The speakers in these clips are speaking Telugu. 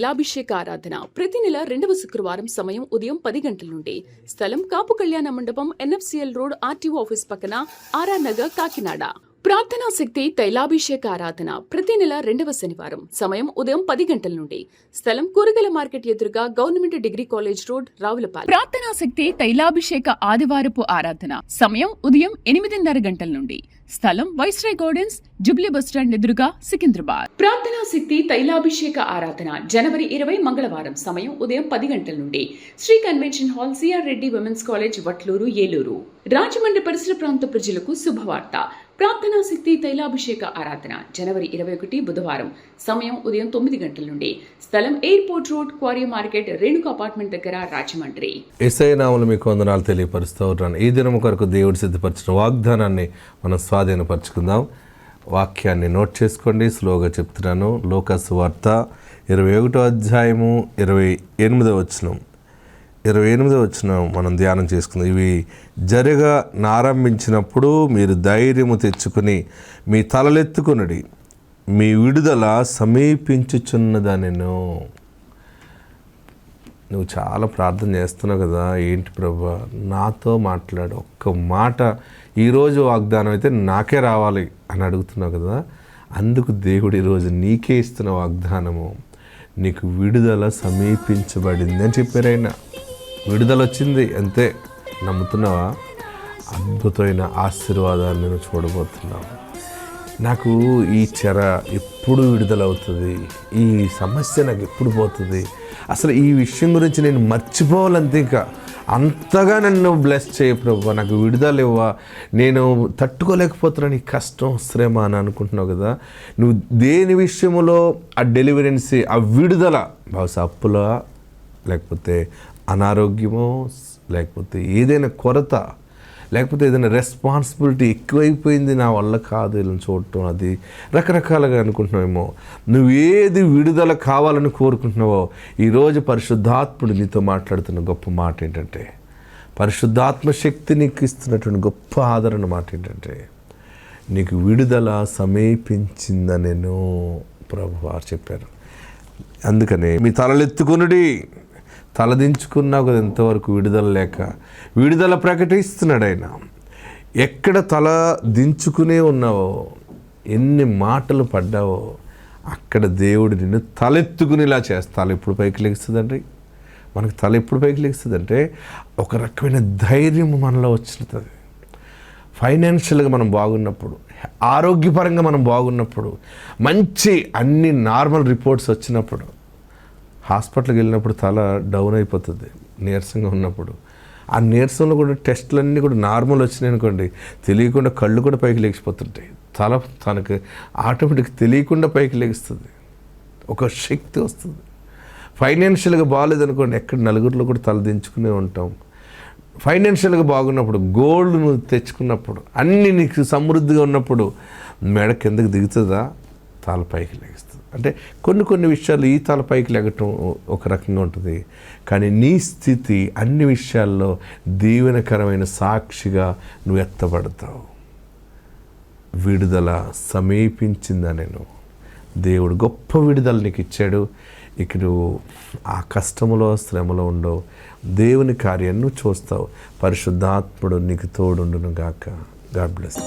తైలాభిషేక ఆరాధన ప్రతి నెల 2వ శుక్రవారం సమయం ఉదయం 10 గంటల నుండి. స్థలం కాపు కళ్యాణ మండపం, ఎన్ఎఫ్సిఎల్ రోడ్, ఆర్టీఓ ఆఫీస్ పక్కన, ఆర్ఆర్ నగర్, కాకినాడ. ప్రార్థనా శక్తి తైలాభిషేక ఆరాధన ప్రతి నెల 2వ శనివారం సమయం ఉదయం 10 గంటల నుండి. స్థలం కూరగాయల మార్కెట్ ఎదురుగా, government degree college road, Ravulapalem. ప్రార్థనా శక్తి తైలాభిషేక ఆదివారపు ఆరాధన సమయం ఉదయం 8:30 గంటల నుండి. స్థలం వైస్రాయ్ గార్డెన్స్, జుబ్లీ బస్టాండ్ ఎదురుగా, సికింద్రాబాద్. ప్రార్థనా శక్తి తైలాభిషేక ఆరాధన జనవరి 20 మంగళవారం సమయం ఉదయం 10 గంటల నుండి. Sri convention hall, CR Reddy women's college, Vatluru, Eluru. Rajahmundry పరిసర ప్రాంత ప్రజలకు శుభవార్త. ప్రార్థనా శక్తి తైలాభిషేక ఆరాధన జనవరి 21 బుధవారం సమయం ఉదయం 9 గంటల నుండి. స్థలం airport road, quarry market, Renuka apartment దగ్గర, రాజమండ్రి. యేసయ్య నామములో మీకు వందనాలు తెలియపరుస్తూ ఉంటాను. ఈ దినం కొరకు దేవుడు సిద్ధపరిచిన వాగ్దానాన్ని మనం స్వాధీనపరచుకుందాం. వాక్యాన్ని నోట్ చేసుకోండి, స్లోగా చెప్తున్నాను. లూకా సువార్త 21వ అధ్యాయము 28వ వచనం 28వ వచనం మనం ధ్యానం చేసుకుందాం. ఇవి జరగనారంభించినప్పుడు మీరు ధైర్యము తెచ్చుకుని మీ తలలెత్తుకునుడి, మీ విడుదల సమీపించుచున్నదనెను. నువ్వు చాలా ప్రార్థన చేస్తున్నావు కదా, ఏంటి ప్రభా నాతో మాట్లాడు, ఒక్క మాట ఈరోజు వాగ్దానం అయితే నాకే రావాలి అని అడుగుతున్నావు కదా. అందుకు దేవుడు ఈరోజు నీకే ఇస్తున్న వాగ్దానము, నీకు విడుదల సమీపించబడింది అని చెప్పారైనా. విడుదల వచ్చింది అంతే, నమ్ముతున్నావా? అద్భుతమైన ఆశీర్వాదాన్ని నేను చూడబోతున్నావు. నాకు ఈ చెర ఎప్పుడు విడుదలవుతుంది, ఈ సమస్య నాకు ఎప్పుడు పోతుంది, అసలు ఈ విషయం గురించి నేను మర్చిపోవాలంతే, ఇంకా అంతగా నన్ను బ్లెస్ చేయ ప్రభు, నాకు విడుదల ఇవ్వ, నేను తట్టుకోలేకపోతున్నాను ఈ కష్టం శ్రమ అని అనుకుంటున్నావు కదా. నువ్వు దేని విషయంలో ఆ డెలివరెన్సీ, ఆ విడుదల, బహుశా అప్పులా, లేకపోతే అనారోగ్యమో, లేకపోతే ఏదైనా కొరత, లేకపోతే ఏదైనా రెస్పాన్సిబిలిటీ ఎక్కువైపోయింది, నా వల్ల కాదు ఇలా చూడటం, అది రకరకాలుగా అనుకుంటున్నావేమో. నువ్వు ఏది విడుదల కావాలని కోరుకుంటున్నావో ఈరోజు పరిశుద్ధాత్ముడు నీతో మాట్లాడుతున్న గొప్ప మాట ఏంటంటే, పరిశుద్ధాత్మ శక్తి నీకు ఇస్తున్నటువంటి గొప్ప ఆదరణ మాట ఏంటంటే, నీకు విడుదల సమీపించిందని నేను ప్రభువారు చెప్పారు. అందుకనే మీ తలలెత్తుకునుడి. తలదించుకున్నావు కదా ఎంతవరకు విడుదల లేక, విడుదల ప్రకటిస్తున్నాడు ఆయన. ఎక్కడ తల దించుకునే ఉన్నావో, ఎన్ని మాటలు పడ్డావో, అక్కడ దేవుడు నిన్ను తలెత్తుకునేలా చేస్తా. తల ఎప్పుడు పైకి లెగుస్తుందండి? మనకు తల ఎప్పుడు పైకి లెగుస్తుందంటే ఒక రకమైన ధైర్యం మనలో వచ్చినది. ఫైనాన్షియల్గా మనం బాగున్నప్పుడు, ఆరోగ్యపరంగా మనం బాగున్నప్పుడు, మంచి అన్ని నార్మల్ రిపోర్ట్స్ వచ్చినప్పుడు, హాస్పిటల్కి వెళ్ళినప్పుడు తల డౌన్ అయిపోతుంది నీరసంగా ఉన్నప్పుడు. ఆ నీరసంలో కూడా టెస్టులన్నీ కూడా నార్మల్ వచ్చినాయి అనుకోండి, తెలియకుండా కళ్ళు కూడా పైకి లేచిపోతుంటాయి. తల తనకు ఆటోమేటిక్ తెలియకుండా పైకి లేస్తుంది, ఒక శక్తి వస్తుంది. ఫైనాన్షియల్గా బాగాలేదనుకోండి, ఎక్కడ నలుగురిలో కూడా తల దించుకునే ఉంటాం. ఫైనాన్షియల్గా బాగున్నప్పుడు, గోల్డ్ నువ్వు తెచ్చుకున్నప్పుడు, అన్నీ నీకు సమృద్ధిగా ఉన్నప్పుడు మెడ కిందకి దిగుతుందా, తల పైకి లేస్తుంది. అంటే కొన్ని విషయాలు ఈ తల పైకి లెగటం ఒక రకంగా ఉంటుంది, కానీ నీ స్థితి అన్ని విషయాల్లో దీవెనకరమైన సాక్షిగా నువ్వు ఎత్తబడతావు. విడుదల సమీపించిందా నేను, దేవుడు గొప్ప విడుదల నీకు ఇచ్చాడు. ఇక నువ్వు ఆ కష్టములో, శ్రమలో ఉండవు, దేవుని కార్యాన్ని నువ్వు చూస్తావు. పరిశుద్ధాత్ముడు నీకు తోడుండును గాక. God bless.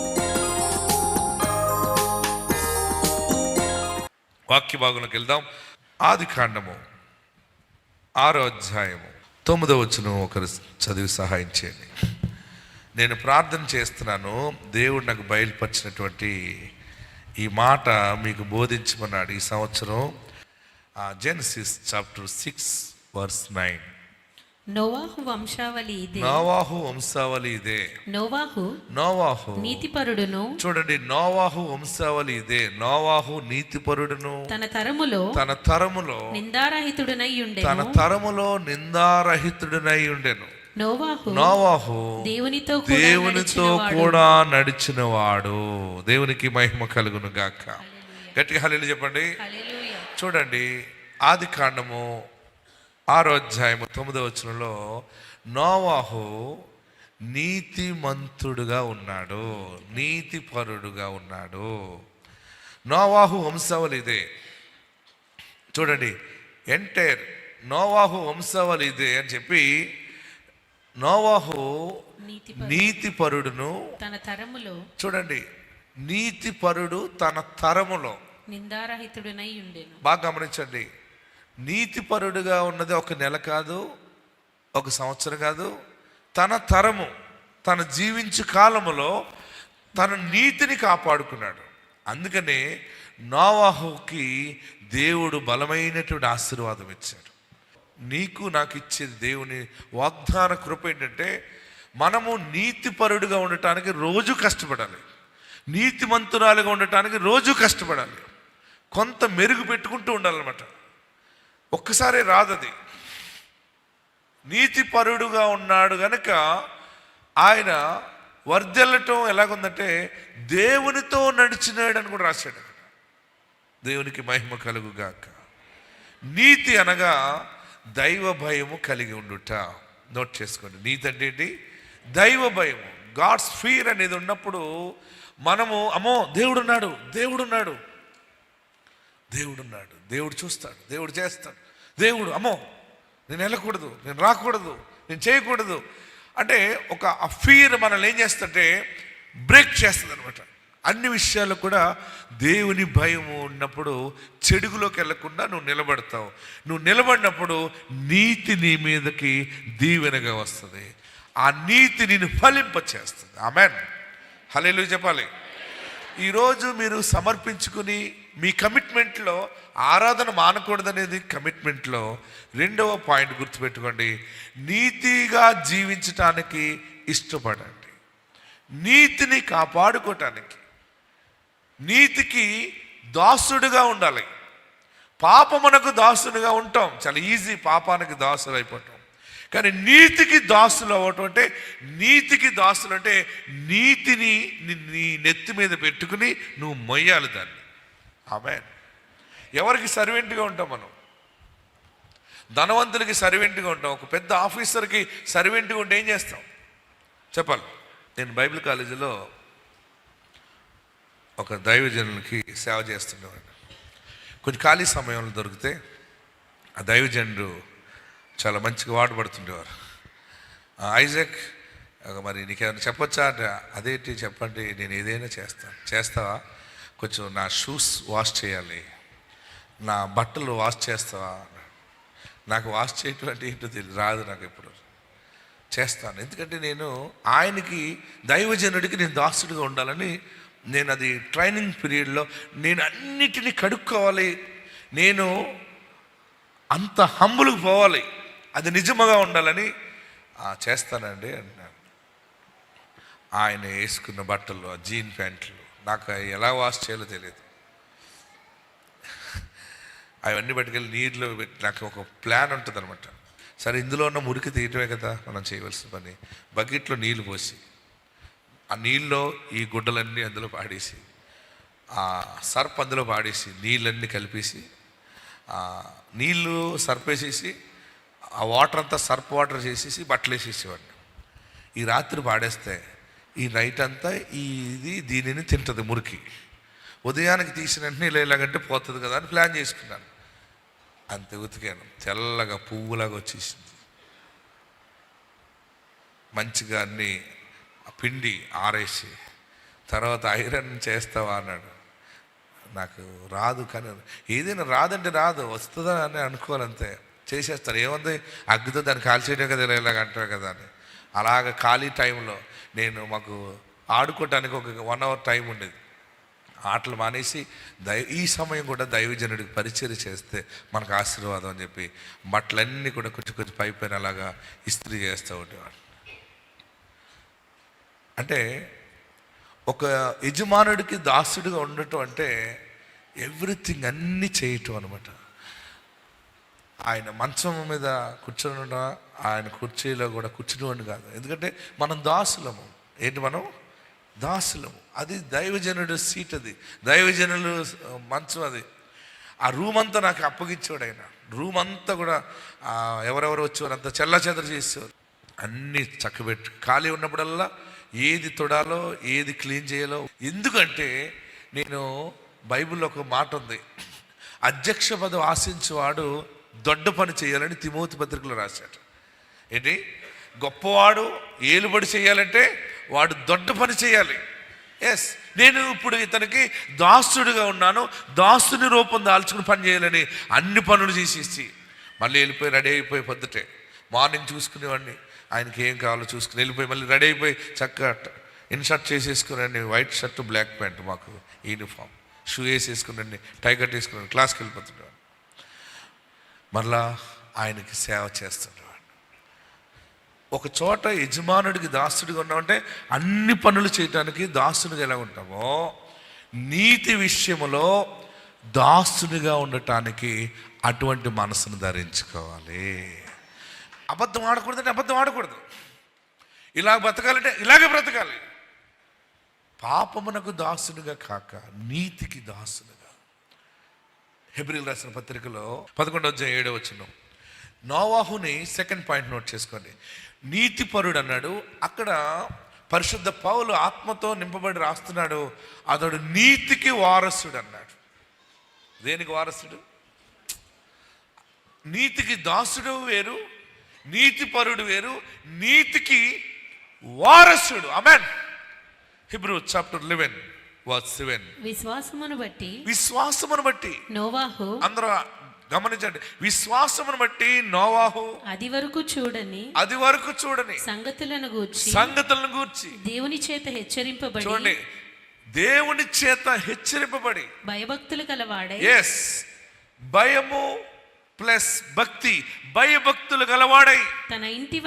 వాక్య భాగంలోకి వెళ్దాం. ఆదికాండము 6వ అధ్యాయము 9వ వచనం ఒకరు చదివి సహాయం చేయండి. నేను ప్రార్థన చేస్తున్నాను, దేవుడు నాకు బయలుపరిచినటువంటి ఈ మాట మీకు బోధించమన్నాడు ఈ సంవత్సరం. Genesis chapter 6:9. నోవాహు వంశావళి ఇదే. నోవాహు వంశావళి ఇదే. నోవాహు నీతిపరుడును. చూడండి, నోవాహు వంశావళి ఇదే. నోవాహు నీతిపరుడును, తన తరములో నిందారహితుడనై ఉండెను. నోవాహు దేవునితో కూడా నడిచినవాడు. దేవునికి మహిమ కలుగును గాక. గట్టిగా హల్లెలూయా చెప్పండి. చూడండి, ఆదికాండము 6వ అధ్యాయము 9వ వచనంలో నోవాహు నీతిమంతుడుగా ఉన్నాడు, నీతిపరుడుగా ఉన్నాడు. నోవాహు వంశావళి ఇదే. చూడండి, ఎంటైర్ నోవాహు వంశావళి ఇదే అని చెప్పి, నోవాహు నీతిపరుడును తన తరములో, చూడండి, నీతిపరుడు తన తరములో నిందారహితుడునై ఉండెను. బాగా గమనించండి, నీతిపరుడుగా ఉన్నది ఒక నెల కాదు, ఒక సంవత్సరం కాదు, తన తరము, తన జీవించు కాలములో తన నీతిని కాపాడుకున్నాడు. అందుకనే నోవాహుకి దేవుడు బలమైనటువంటి ఆశీర్వాదం ఇచ్చాడు. నీకు నాకు ఇచ్చేది దేవుని వాగ్దాన కృప ఏంటంటే, మనము నీతిపరుడుగా ఉండటానికి రోజు కష్టపడాలి, నీతిమంతురాలుగా ఉండటానికి రోజు కష్టపడాలి, కొంత మెరుగు పెట్టుకుంటూ ఉండాలన్నమాట. ఒక్కసారి రాదది. నీతిపరుడుగా ఉన్నాడు గనుక ఆయన వర్ధిల్లటం ఎలాగుందంటే, దేవునితో నడిచినాడు అని కూడా రాశాడు. దేవునికి మహిమ కలుగుగాక. నీతి అనగా దైవ భయము కలిగి ఉండుట. నోట్ చేసుకోండి, నీతి అంటే ఏంటి? దైవ భయము, గాడ్స్ ఫియర్ అనేది ఉన్నప్పుడు మనము అమ్మో దేవుడున్నాడు, దేవుడున్నాడు, దేవుడున్నాడు, దేవుడు చూస్తాడు, దేవుడు చేస్తాడు, దేవుడు అమ్మో నేను వెళ్ళకూడదు, నేను రాకూడదు, నేను చేయకూడదు అంటే ఒక ఫియర్ మనల్ని ఏం చేస్తుంటే బ్రేక్ చేస్తుంది అనమాట. అన్ని విషయాలు కూడా దేవుని భయము ఉన్నప్పుడు చెడుగులోకి వెళ్ళకుండా నువ్వు నిలబడతావు. నువ్వు నిలబడినప్పుడు నీతి నీ మీదకి దీవెనగా వస్తుంది. ఆ నీతి నిన్ను ఫలింపచేస్తుంది. ఆమెన్, హల్లెలూయా చెప్పాలి. ఈరోజు మీరు సమర్పించుకుని మీ కమిట్మెంట్లో ఆరాధన మానకూడదనేది కమిట్మెంట్లో రెండవ పాయింట్ గుర్తుపెట్టుకోండి. నీతిగా జీవించటానికి ఇష్టపడండి, నీతిని కాపాడుకోవటానికి. నీతికి దాసుడుగా ఉండాలి. పాపమునకు దాసుడుగా ఉంటాం, చాలా ఈజీ పాపానికి దాసులు అయిపోతాం. కానీ నీతికి దాసులు అవ్వటం అంటే, నీతికి దాసులు అంటే నీతిని నీ నెత్తి మీద పెట్టుకుని నువ్వు మొయ్యాలి దాన్ని. ఆమేన్. ఎవరికి సర్వెంట్గా ఉంటాం మనం? ధనవంతులకి సర్వెంట్గా ఉంటాం. ఒక పెద్ద ఆఫీసర్కి సర్వెంట్గా ఉంటే ఏం చేస్తాం చెప్పాలి. నేను బైబిల్ కాలేజీలో ఒక దైవజనులకి సేవ చేస్తుండేవాడిని. కొంచెం ఖాళీ సమయంలో దొరికితే ఆ దైవజనుడు చాలా మంచిగా వాడబడుతుండేవారు. ఐజాక్, మరి నీకేమైనా చెప్పొచ్చా అంటే, అదేంటి చెప్పండి, నేను ఏదైనా చేస్తాను. చేస్తావా? కొంచెం నా షూస్ వాష్ చేయాలి, నా బట్టలు వాష్ చేస్తావా? నాకు వాష్ చేయటం అంటే ఏంటో తెలియదు, రాదు నాకు ఎప్పుడు. చేస్తాను, ఎందుకంటే నేను ఆయనకి, దైవజనుడికి నేను దాసుడిగా ఉండాలని నేను అది ట్రైనింగ్ పీరియడ్లో నేను అన్నిటినీ కడుక్కోవాలి, నేను అంత హంబులకు పోవాలి, అది నిజముగా ఉండాలని చేస్తానండి అంటున్నాను. ఆయన వేసుకున్న బట్టలు, ఆ జీన్ ప్యాంట్లు నాకు ఎలా వాష్ చేయాలో తెలియదు. అవన్నీ పట్టుకెళ్ళి నీటిలో పెట్టి, నాకు ఒక ప్లాన్ ఉంటుంది అనమాట. సరే, ఇందులో ఉన్న మురికి తీయటమే కదా మనం చేయవలసిన పని. బకెట్లో నీళ్ళు పోసి, ఆ నీళ్ళలో ఈ గుడ్డలన్నీ అందులో పాడేసి, ఆ సర్ప్ అందులో పాడేసి, నీళ్ళన్నీ కలిపేసి, నీళ్ళు సర్పేసేసి, ఆ వాటర్ అంతా సర్ప్ వాటర్ చేసేసి బట్టలు వేసేసేవాడిని. ఈ రాత్రి పాడేస్తే ఈ నైట్ అంతా దీనిని తింటుంది మురికి. ఉదయానికి తీసిన వెంటనే ఇలాగంటే పోతుంది కదా అని ప్లాన్ చేసుకున్నాను. అంతే, ఉతికాను, తెల్లగా పువ్వులాగా వచ్చేసింది. మంచిగా అన్నీ పిండి ఆరేసి, తర్వాత ఐరన్ చేస్తావా అన్నాడు. నాకు రాదు, కానీ ఏదైనా రాదంటే రాదు, వస్తుందా అని అనుకోవాలంతే, చేసేస్తాను. ఏముంది, అగ్గితో దాన్ని కాల్చేయడం కదా, ఇలాగ అంటారు కదా అని. అలాగ ఖాళీ టైంలో మాకు ఆడుకోవటానికి ఒక 1 hour టైం ఉండేది. ఆటలు మానేసి ఈ సమయం కూడా దైవజనుడికి పరిచర్య చేస్తే మనకు ఆశీర్వాదం అని చెప్పి బట్టలన్నీ కూడా కొంచెం పైపైన అలాగా ఇస్త్రీ చేస్తూ ఉండేవాడు. అంటే ఒక యజమానుడికి దాసుడిగా ఉండటం అంటే ఎవ్రీథింగ్ అన్నీ చేయటం అనమాట. ఆయన మంచం మీద కూర్చొని, ఆయన కుర్చీలో కూడా కూర్చునేవాడిని కాదు. ఎందుకంటే మనం దాసులము. ఏంటి, మనం దాసులము. అది దైవజనుడు సీట్, అది దైవజనులు మంచం. అది ఆ రూమ్ అంతా నాకు అప్పగించేవాడు ఆయన. రూమ్ అంతా కూడా ఎవరెవరు వచ్చేవారు అంతా చెల్లాచెదరు చేసేవారు. అన్నీ చక్కబెట్టి, ఖాళీ ఉన్నప్పుడల్లా ఏది తొడాలో, ఏది క్లీన్ చేయాలో. ఎందుకంటే నేను బైబిల్లో ఒక మాట ఉంది, అధ్యక్ష పదవి ఆశించేవాడు దొడ్డ పని చేయాలని తిమోతి పత్రికలో రాశాడు. ఏంటి? గొప్పవాడు ఏలుబడి చేయాలంటే వాడు దొడ్డ పని చేయాలి. ఎస్, నేను ఇప్పుడు ఇతనికి దాసుడిగా ఉన్నాను, దాసుని రూపం దాల్చుకుని పని చేయాలని అన్ని పనులు చేసేసి మళ్ళీ వెళ్ళిపోయి రెడీ అయిపోయి పొద్దుటే మార్నింగ్ చూసుకునేవాడిని, ఆయనకి ఏం కావాలో చూసుకుని వెళ్ళిపోయి మళ్ళీ రెడీ అయిపోయి చక్కగా ఇన్షర్ట్ చేసేసుకునండి, వైట్ షర్ట్ బ్లాక్ ప్యాంట్ మాకు యూనిఫామ్, షూ వేసేసుకునండి, టై కట్ వేసుకుని క్లాస్కి వెళ్ళిపోతుండేవాడు. మళ్ళా ఆయనకి సేవ చేస్తుండేవాడు. ఒక చోట యజమానుడికి దాసుడిగా ఉన్నామంటే అన్ని పనులు చేయటానికి దాసుడిగా ఎలా ఉంటామో నీతి విషయంలో దాసునిగా ఉండటానికి అటువంటి మనసును ధరించుకోవాలి. అబద్ధం ఆడకూడదంటే అబద్ధం ఆడకూడదు, ఇలా బ్రతకాలంటే ఇలాగే బ్రతకాలి. పాపమునకు దాసునిగా కాక నీతికి దాసునిగా. హెబ్రీయులు రాసిన పత్రికలో 11:7 నోవాహుని సెకండ్ పాయింట్ నోట్ చేసుకోండి. నీతిపరుడు అన్నాడు. అక్కడ పరిశుద్ధ పౌలు ఆత్మతో నింపబడి రాస్తున్నాడు, అతడు నీతికి వారసుడు అన్నాడు. దేనికి వారసుడు? నీతికి దాసుడు వేరు, నీతిపరుడు వేరు, నీతికి వారసుడు. ఆమేన్. Hebrews chapter 11 verse 7. విశ్వాసమును బట్టి నోవాహు, అందరూ గమనించండి, విశ్వాసమును బట్టి నోవాహు అది వరకు చూడని సంగతులను గూర్చి దేవుని చేత హెచ్చరింపబడి, చూడండి, దేవుని చేత హెచ్చరింపబడి భయభక్తులు కలవాడై, ఎస్, భయము ప్లస్ భక్తి, భయభక్తులు గలవాడై తన ఇంటి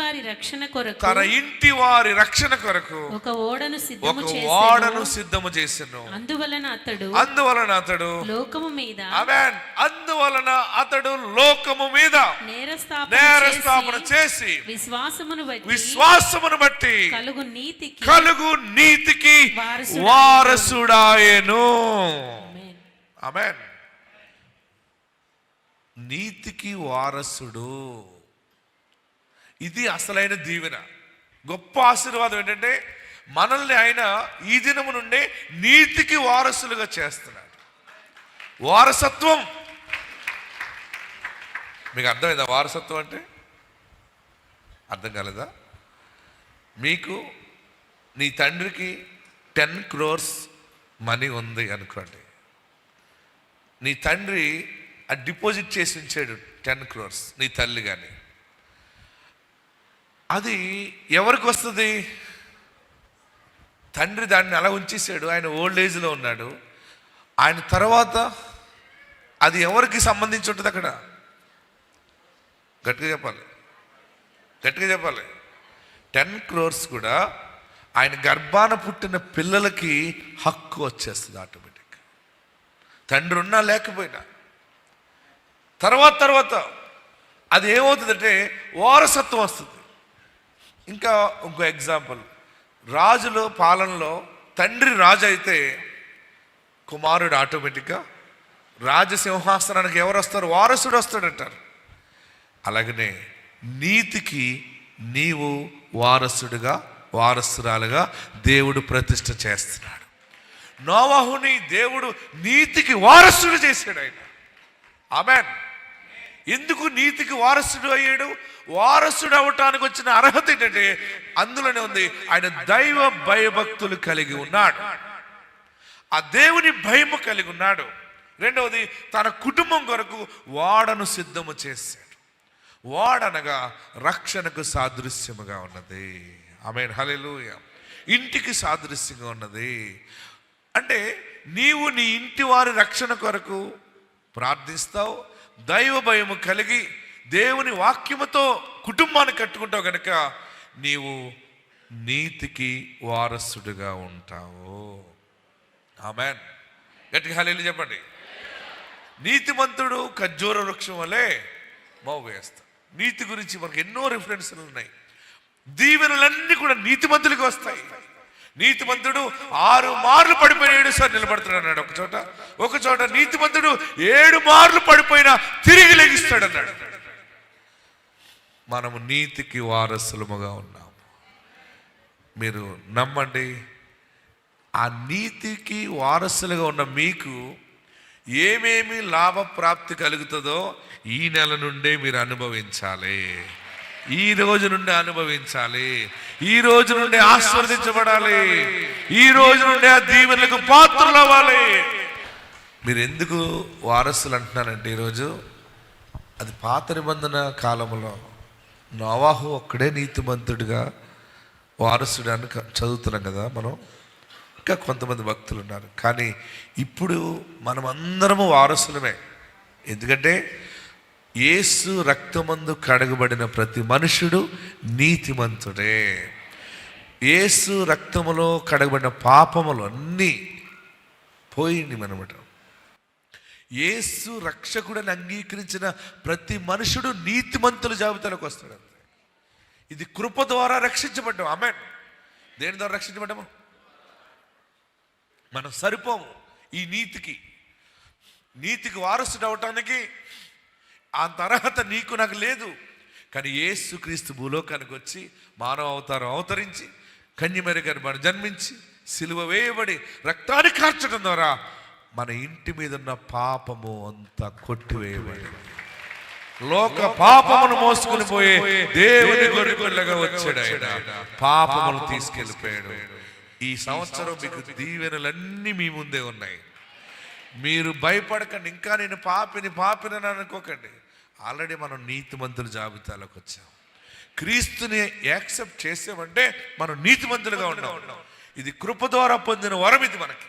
వారి రక్షణ కొరకు ఒక ఓడను సిద్ధము చేసెను. అందువలన అతడు లోకము మీద అందువలన అతడు లోకము మీద నేరస్థాపన చేసి విశ్వాసమును బట్టి కలుగు నీతికి వారసుడాయెను. ఆమేన్. నీతికి వారసుడు, ఇది అసలైన దీవెన. గొప్ప ఆశీర్వాదం ఏంటంటే మనల్ని ఆయన ఈ దినము నుండే నీతికి వారసులుగా చేస్తున్నాడు. వారసత్వం మీకు అర్థమైందా? వారసత్వం అంటే అర్థం కాలేదా? మీకు నీ తండ్రికి 10 crores మనీ ఉంది అనుకోండి, నీ తండ్రి ఆ డిపాజిట్ చేసి ఉంచాడు 10 crores నీ తల్లి కానీ, అది ఎవరికి వస్తుంది? తండ్రి దాన్ని అలా ఉంచేసాడు, ఆయన ఓల్డ్ ఏజ్లో ఉన్నాడు. ఆయన తర్వాత అది ఎవరికి సంబంధించి ఉంటుంది? అక్కడ గట్టిగా చెప్పాలి. 10 crores కూడా ఆయన గర్భాన పుట్టిన పిల్లలకి హక్కు వచ్చేస్తుంది ఆటోమేటిక్, తండ్రి ఉన్నా లేకపోయినా. తర్వాత అది ఏమవుతుందంటే వారసత్వం వస్తుంది. ఇంకా ఇంకో ఎగ్జాంపుల్, రాజుల పాలనలో తండ్రి రాజు అయితే కుమారుడు ఆటోమేటిక్గా రాజసింహాసనానికి ఎవరు వస్తారు? వారసుడు వస్తాడంటారు. అలాగనే నీతికి నీవు వారసురాలుగా దేవుడు ప్రతిష్ఠ చేస్తున్నాడు. నోవాహుని దేవుడు నీతికి వారసుడు చేశాడు ఆయన. ఆమేన్. ఎందుకు నీతికి వారసుడు అయ్యాడు? వారసుడు అవటానికి వచ్చిన అర్హత ఏంటంటే అందులోనే ఉంది, ఆయన దైవ భయభక్తులు కలిగి ఉన్నాడు, ఆ దేవుని భయము కలిగి ఉన్నాడు. రెండవది, తన కుటుంబం కొరకు వాడను సిద్ధము చేశాడు. వాడనగా రక్షణకు సాదృశ్యముగా ఉన్నది. ఆమేన్, హల్లెలూయా. ఇంటికి సాదృశ్యంగా ఉన్నది. అంటే నీవు నీ ఇంటి వారి రక్షణ కొరకు ప్రార్థిస్తావు, దైవ భయము కలిగి దేవుని వాక్యముతో కుటుంబాన్ని కట్టుకుంటావు కనుక నీవు నీతికి వారసుడిగా ఉంటావు. ఆమేన్. గట్టిగా హల్లెలూయా చెప్పండి. నీతిమంతుడు ఖర్జూర వృక్షం వలె మోవేస్తాడు. నీతి గురించి మనకు ఎన్నో రిఫరెన్స్లు ఉన్నాయి. దీవెనలన్నీ కూడా నీతిమంతులకి వస్తాయి. నీతిమంతుడు 6 మార్లు పడిపోయిన 7 సార్లు నిలబడుతున్నాడు అన్నాడు ఒక చోట నీతిమంతుడు 7 మార్లు పడిపోయినా తిరిగి లెగిస్తాడు అన్నాడు. మనము నీతికి వారసులముగా ఉన్నాము. మీరు నమ్మండి, ఆ నీతికి వారసులుగా ఉన్న మీకు ఏమేమి లాభప్రాప్తి కలుగుతుందో ఈ నెల నుండే మీరు అనుభవించాలి. ఈ రోజు నుండి అనుభవించాలి. ఈ రోజు నుండి ఆశీర్వదించబడాలి. ఈ రోజు నుండి ఆ దీవెనలకు పాత్రలు అవ్వాలి. మీరు ఎందుకు వారసులు అంటున్నారంటే ఈరోజు అది పాత నిబంధన కాలంలో నోవాహు ఒక్కడే నీతిమంతుడిగా వారసుడు అని చదువుతున్నాం కదా మనం. ఇంకా కొంతమంది భక్తులు ఉన్నారు. కానీ ఇప్పుడు మనం అందరము వారసులమే. ఎందుకంటే యేసు రక్తమందు కడగబడిన ప్రతి మనుషుడు నీతిమంతుడే. యేసు రక్తములో కడగబడిన పాపములు అన్నీ పోయింది మనమాట. యేసు రక్షకుడని అంగీకరించిన ప్రతి మనుషుడు నీతిమంతుల జాబితాలోకి వస్తాడు. ఇది కృప ద్వారా రక్షించబడ్డాం. ఆమేన్. దేని ద్వారా రక్షించబడ్డాము? మనం సరిపోము ఈ నీతికి వారసుడు అవటానికి. అంత అర్హత నీకు నాకు లేదు. కానీ యేసుక్రీస్తు భూలోకానికి వచ్చి మానవ అవతారం అవతరించి కన్యమరి గర్భాన్ని జన్మించి సిలువ వేయబడి రక్తాన్ని కార్చడం ద్వారా మన ఇంటి మీద ఉన్న పాపము అంతా కొట్టివేయబడి లోక పాపమును మోసుకుని పోయే దేవుని గొర్రెపిల్లగా వచ్చాడు ఆయన. పాపమును తీసుకెళ్ళిపోయాడు. ఈ సంవత్సరం మీకు దీవెనలన్నీ మీ ముందే ఉన్నాయి. మీరు భయపడకండి. ఇంకా నేను పాపిని అనుకోకండి. ఆల్రెడీ మనం నీతిమంతుల జాబితాలోకి వచ్చాం. క్రీస్తుని యాక్సెప్ట్ చేసామంటే మనం నీతిమంతులుగా ఉన్నాం. ఇది కృప ద్వారా పొందిన వరం. ఇది మనకి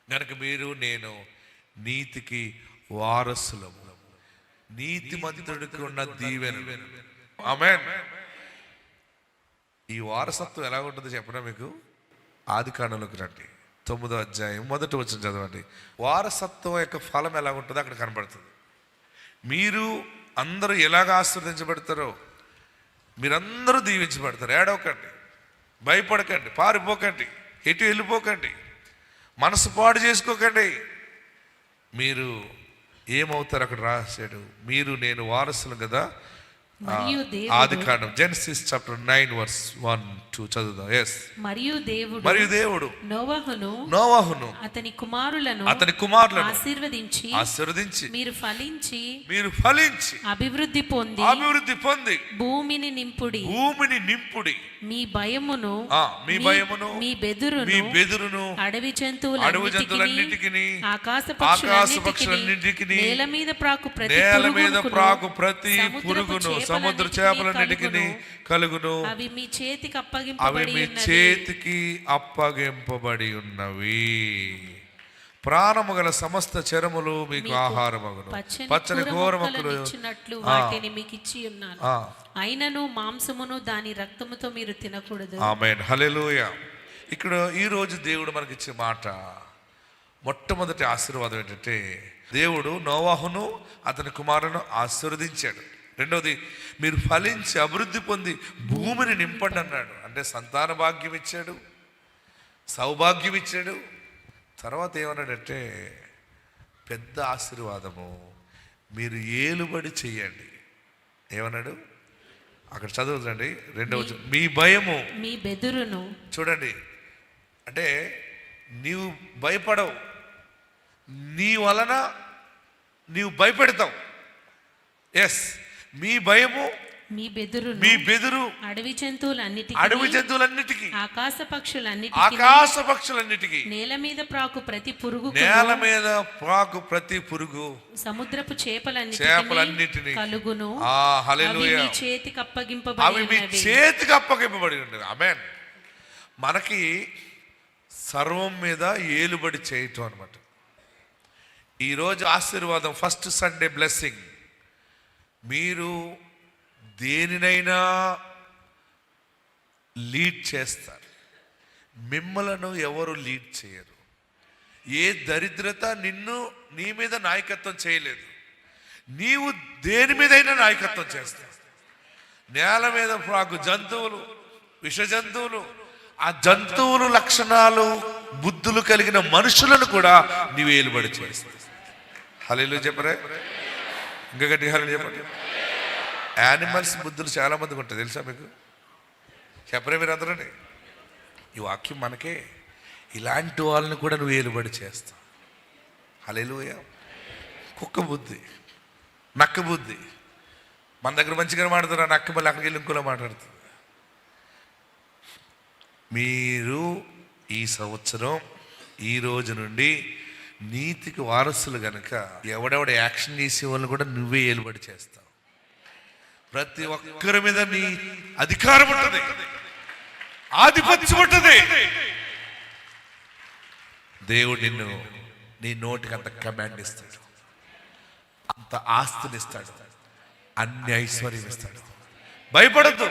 కనుక మీరు నేను నీతికి వారసులము. నీతిమంతుడికి ఉన్న దీవెన. ఆమేన్. ఈ వారసత్వం ఎలా ఉంటుందో చెప్పనా మీకు? ఆదికాండంలోకి రండి, 9వ అధ్యాయం 1వ వచనం చదవండి. వారసత్వం యొక్క ఫలం ఎలా ఉంటుందో అక్కడ కనబడుతుంది. మీరు అందరూ ఎలాగ ఆశీర్వదించబడతారో మీరందరూ దీవించబడతారు. ఏడవకండి, భయపడకండి, పారిపోకండి, ఎటు వెళ్ళిపోకండి, మనసు పాడు చేసుకోకండి. మీరు ఏమవుతారు అక్కడ రాశాడు. మీరు నేను వారసులు కదా. ఆదికాండం జెనసిస్ చాప్టర్ 9 verse 1-2 చదువుదాం. yes. మరియు దేవుడు నోవహును అతని కుమారులను ఆశీర్వదించి మీరు ఫలించి అభివృద్ధి పొంది భూమిని నింపుడి మీ భయమును మీ బెదురును అడవి జంతువులన్నిటికిని ఆకాశ పక్షులన్నిటికిని నేల మీద ప్రాకు ప్రతి పురుగును సముద్ర చేపలన్నిటికిని కలుగును. అవి మీ చేతికి అప్పగింపబడి ఉన్నవి. ప్రాణము గల సమస్త చరములు మీకు ఆహారమగును. పచ్చని ఘోర మొక్కలు వాటిని మీకు ఇచ్చి ఉన్నాను. అయినను మాంసమును దాని రక్తముతో మీరు తినకూడదు. ఆమేన్. హల్లెలూయా. ఇక్కడ ఈ రోజు దేవుడు మనకిచ్చే మాట, మొట్టమొదటి ఆశీర్వాదం ఏంటంటే దేవుడు నోవాహును అతని కుమారులను ఆశీర్వదించాడు. రెండవది, మీరు ఫలించి అభివృద్ధి పొంది భూమిని నింపండి అన్నాడు. అంటే సంతాన భాగ్యం ఇచ్చాడు, సౌభాగ్యం ఇచ్చాడు. తర్వాత ఏమన్నాడంటే పెద్ద ఆశీర్వాదము, మీరు ఏలుబడి చెయ్యండి. ఏమన్నాడు అక్కడ చదువుతండి. రెండవ, మీ భయము మీ బెదురును. చూడండి, అంటే నీవు భయపడవు, నీ వలన నీవు భయపెడతావు. ఎస్, మీ భయము మీ బెదురు అడవి జంతువులన్నిటికీ ఆకాశ పక్షులన్నిటికీ నేల మీద ప్రాకు ప్రతి పురుగు సముద్రపు చేపలన్నిటిని కలుగును. హల్లెలూయా. మీ చేతికి అప్పగింపబడి ఉన్నది. ఆమేన్. మనకి సర్వం మీద ఏలుబడి చేయటం అన్నమాట. ఈరోజు ఆశీర్వాదం, ఫస్ట్ సండే బ్లెస్సింగ్. మీరు దేనినైనా లీడ్ చేస్తారు, మిమ్మలను ఎవరు లీడ్ చేయరు. ఏ దరిద్రత నీ మీద నాయకత్వం చేయలేదు. నీవు దేని మీదైనా నాయకత్వం చేస్తావు. నేల మీద ప్రాకు జంతువులు, విష జంతువులు, ఆ జంతువులు లక్షణాలు బుద్ధులు కలిగిన మనుషులను కూడా నీవు ఏలుబడి చేస్తావు. హల్లెలూయా చెప్పరే, ఇంకా గట్టి హల్లెలూయా చెప్పండి. యానిమల్స్ బుద్ధులు చాలా మందికి ఉంటాయి, తెలుసా మీకు? చెప్పరే మీరు అందరండి. ఈ వాక్యం మనకే. ఇలాంటి వాళ్ళని కూడా నువ్వు ఏలుబడి చేస్తావు. హల్లెలూయా. కుక్క బుద్ధి, నక్క బుద్ధి. మన దగ్గర మంచిగా మాట్లాడుతారు, నక్క మళ్ళీ అక్కడికి వెళ్ళి ఇంకోలా మాట్లాడుతుంది. మీరు ఈ సంవత్సరం ఈ రోజు నుండి నీతికి వారసులు గనక ఎవడెవడ యాక్షన్ చేసే వాళ్ళు కూడా నువ్వే ఏలుబడి చేస్తావు. ప్రతి ఒక్కరి మీద నీ అధికారం ఉంటుంది, ఆధిపత్యం ఉంటుంది. దేవుడు నిన్ను నీ నోటికి అంత కమాండ్ ఇస్తాడు, అంత ఆస్తినిస్తాడు, అన్ని ఐశ్వర్యం ఇస్తాడు. భయపడద్దు.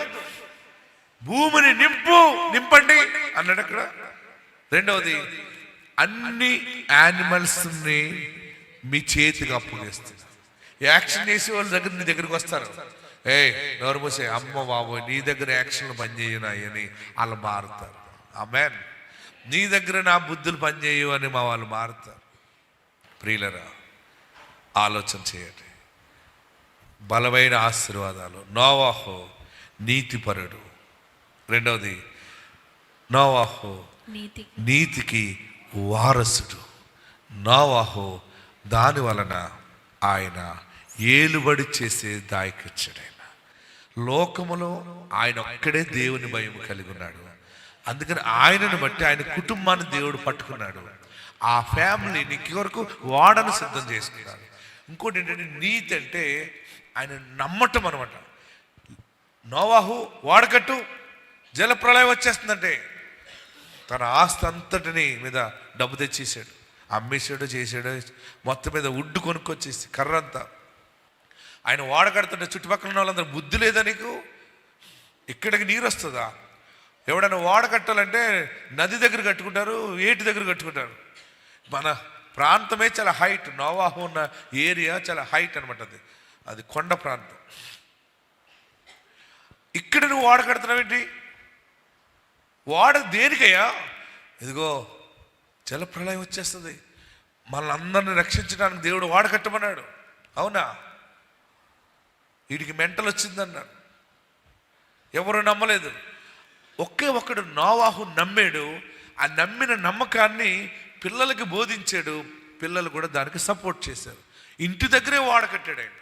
భూమిని నింపండి అన్నాడు అక్కడ. రెండవది, అన్ని యానిమల్స్ని మీ చేతికి అప్పగిస్తుంది. యాక్షన్ చేసే వాళ్ళ దగ్గర నీ దగ్గరికి వస్తారు. నోరు మూసే, అమ్మ బాబోయ్ నీ దగ్గర యాక్షన్లు పనిచేయనాయి అని వాళ్ళు మారుతారు. ఆమేన్. నీ దగ్గర నా బుద్ధులు పనిచేయు అని మా వాళ్ళు మారుతారు. ప్రియులరా, ఆలోచన చేయండి. బలమైన ఆశీర్వాదాలు. నోవాహు నీతిపరుడు. రెండవది, నోవాహు నీతికి వారసుడు. నోవాహు దాని వలన ఆయన ఏలుబడి చేసే దాయకొచ్చాడు. ఆయన లోకములో ఆయన ఒక్కడే దేవుని భయం కలిగి ఉన్నాడు. అందుకని ఆయనను బట్టి ఆయన కుటుంబాన్ని దేవుడు పట్టుకున్నాడు. ఆ ఫ్యామిలీని వరకు వాడను సిద్ధం చేసుకున్నాడు. ఇంకోటి ఏంటంటే, నీతి అంటే ఆయన నమ్మటం అనమాట. నోవాహు వాడకట్టు జలప్రళయం వచ్చేస్తుందంటే తన ఆస్తి అంతటిని మీద డబ్బు తెచ్చేసాడు, అమ్మేసాడు, చేసాడు. మొత్తం మీద ఉడ్డు కొనుక్కొచ్చేసి కర్రంతా ఆయన వాడకడుతుంటే చుట్టుపక్కల ఉన్న వాళ్ళందరూ, బుద్ధి లేదా నీకు? ఇక్కడికి నీరు వస్తుందా? ఎవడైనా వాడకట్టాలంటే నది దగ్గర కట్టుకుంటారు, ఏటి దగ్గర కట్టుకుంటారు. మన ప్రాంతమే చాలా హైట్. నోవాహు ఉన్న ఏరియా చాలా హైట్ అనమాట. అది కొండ ప్రాంతం. ఇక్కడ నువ్వు వాడకడుతున్నావేంటి? వాడ దేనికయ్యా? ఇదిగో జలప్రళయం వచ్చేస్తుంది, మనల్ని అందరిని రక్షించడానికి దేవుడు వాడకట్టమన్నాడు. అవునా? వీడికి మెంటల్ వచ్చిందన్నాడు. ఎవరు నమ్మలేదు. ఒకే ఒక్కడు నోవాహు నమ్మాడు. ఆ నమ్మిన నమ్మకాన్ని పిల్లలకి బోధించాడు. పిల్లలు కూడా దానికి సపోర్ట్ చేశారు. ఇంటి దగ్గరే వాడకట్టాడు ఆయన.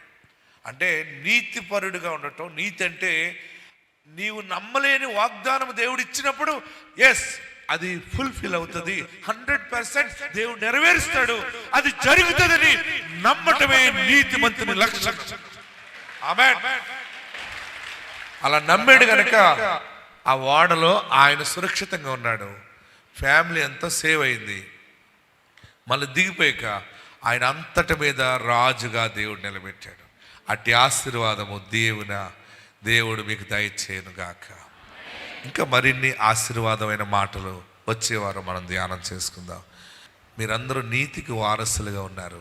అంటే నీతిపరుడుగా ఉండటం. నీతి అంటే నీవు నమ్మలేని వాగ్దానం దేవుడు ఇచ్చినప్పుడు ఎస్ అది ఫుల్ఫిల్ అవుతుంది, 100% దేవుడు నెరవేరుస్తాడు, అది జరుగుతుందని నమ్మటమే నీతిమంతుని లక్ష్యం. ఆమేన్. అలా నమ్మాడు గనక ఆ వాడలో ఆయన సురక్షితంగా ఉన్నాడు. ఫ్యామిలీ అంతా సేవ్ అయింది. మళ్ళీ దిగిపోయాక ఆయన అంతటి మీద రాజుగా దేవుడు నిలబెట్టాడు. అట్టి ఆశీర్వాదము దేవుడు మీకు దయచేయను గాక. ఇంకా మరిన్ని ఆశీర్వాదమైన మాటలు వచ్చేవారు మనం ధ్యానం చేసుకుందాం. మీరందరూ నీతికి వారసులుగా ఉన్నారు.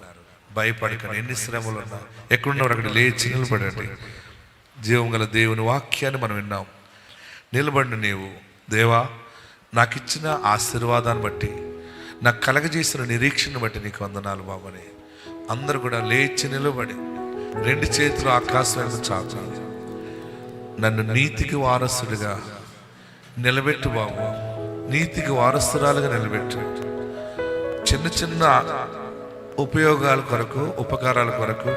భయపడకండి. ఎన్ని శ్రమలు ఉన్నా ఎక్కడున్నారు అక్కడ లేచి నిలబడండి. జీవం గల దేవుని వాక్యాన్ని మనం విన్నాం. నిలబడి నీవు, దేవా నాకు ఇచ్చిన ఆశీర్వాదాన్ని బట్టి, నాకు కలగజేసిన నిరీక్షను బట్టి నీకు వందనాలు బాబని. అందరూ కూడా లేచి నిలబడి 2 చేతులు ఆకాశం చాచు. నన్ను నీతికి వారసుడిగా నిలబెట్టు బాబు, నీతికి వారసురాలుగా నిలబెట్టు. చిన్న చిన్న ఉపయోగాల కొరకు, ఉపకారాల కొరకు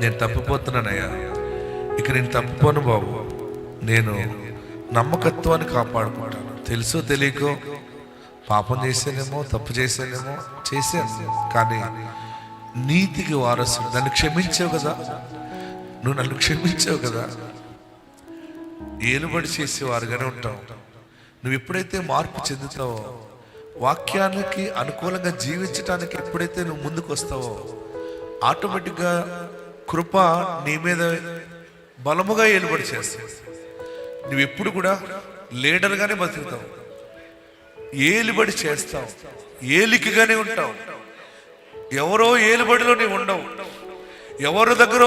నేను తప్పిపోతున్నానయ్యా. ఇక నేను తప్పిపోను బాబు. నేను నమ్మకత్వాన్ని కాపాడుకుంటాను. తెలుసో తెలియకో పాపం చేసానేమో, తప్పు చేసానేమో, చేశాను. కానీ నీతికి వారసుడు. నన్ను క్షమించావు కదా, నువ్వు నన్ను క్షమించావు కదా. ఏలుబడి చేసేవారుగానే ఉంటావు. నువ్వు ఎప్పుడైతే మార్పు చెందుతావో, వాక్యానికి అనుకూలంగా జీవించడానికి ఎప్పుడైతే నువ్వు ముందుకు వస్తావో, ఆటోమేటిక్గా కృప నీ మీద బలముగా ఏలుబడి చేస్తావు. నువ్వు ఎప్పుడు కూడా లీడర్గానే బతుకుతావు, ఏలుబడి చేస్తావు, ఏలికగానే ఉంటావు. ఎవరో ఏలుబడిలో నీవు ఉండవు. ఎవరి దగ్గర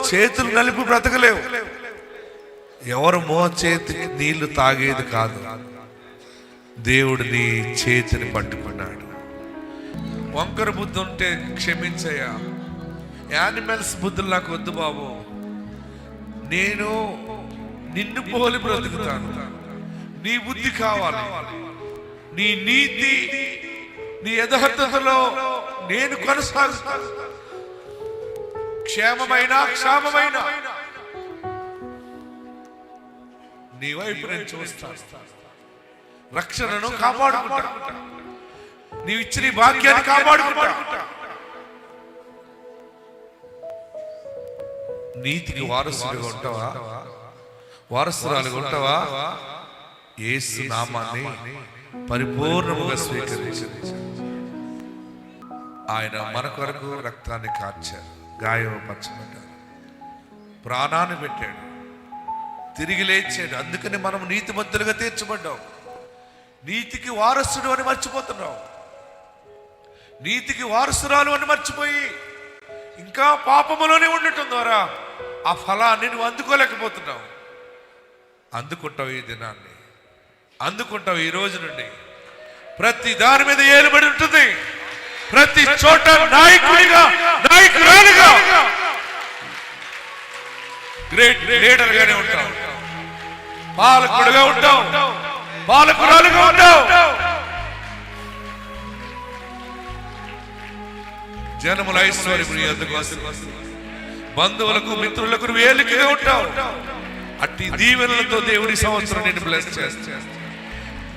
చేతులు నలిపి బ్రతకలేవు. ఎవరు చేతికి నీళ్లు తాగేది కాదు. దేవుడు నీ చేతిని పట్టుకున్నాడు. వంకర బుద్ధి ఉంటే క్షమించయ్యా. యానిమల్స్ బుద్ధులు నాకు వద్దు బాబు. నేను నిన్ను పోలి బ్రతుకుతాను. నీ బుద్ధి కావాలి. నీ నీతి, నీ యథార్థతలో నేను కొనసాగుతాను. క్షేమమైన క్షేమమైన నీ వైపు నేను చూస్తాను. రక్షణను కాపాడుకుంటా, నీవు ఇచ్చిన ఈ భాగ్యాన్ని కాపాడుకుంటా. నీతికి వారసులుగా ఉంటావా? వారసురాలుగా ఉంటావా? యేసు నామాన్ని పరిపూర్ణముగా స్వీకరించండి. ఆయన మన కొరకు రక్తాన్ని కార్చారు, గాయపరచబడ్డారు, ప్రాణాన్ని పెట్టాడు, తిరిగి లేచాడు. అందుకని మనం నీతిమంతులుగా తీర్చబడ్డాం. నీతికి వారసుడు అని మర్చిపోతున్నాం. నీతికి వారసురాలు అని మర్చిపోయి ఇంకా పాపములోనే ఉండటం ద్వారా ఆ ఫలాన్ని నువ్వు అందుకోలేకపోతున్నావు. అందుకుంటావు ఈ దినాన్ని, అందుకుంటావు ఈ రోజు నుండి. ప్రతి దాని మీద ఏలుబడి ఉంటుంది. ప్రతి చోట నాయకుడిగా, నాయకురాలుగా, గ్రేట్ లీడర్గానే ఉంటావు. పాలకుడుగా ఉంటావు, పాలకురాలుగా ఉంటావు. జనముల ఐశ్వర్యముని యొద్దకు వస్తుంది. బంధువులకు మిత్రులకు వేలికగా ఉంటావు. అట్టి దీవెనలతో దేవుడి సంవత్సరం నేను బ్లెస్ చేస్తాను.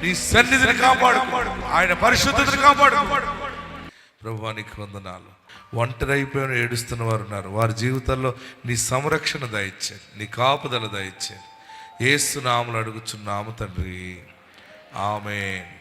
నీ సన్నిధిని కాపాడు, ఆయన పరిశుద్ధతను కాపాడు. ప్రభువానికి వందనాలు. ఒంటరి అయిపోయిన ఏడుస్తున్న వారు ఉన్నారు. వారి జీవితాల్లో నీ సంరక్షణ దయచేయండి, నీ కాపుదల దయచేయండి. యేసు నామములో అడుగుచున్నాము తండ్రి, ఆమేన్.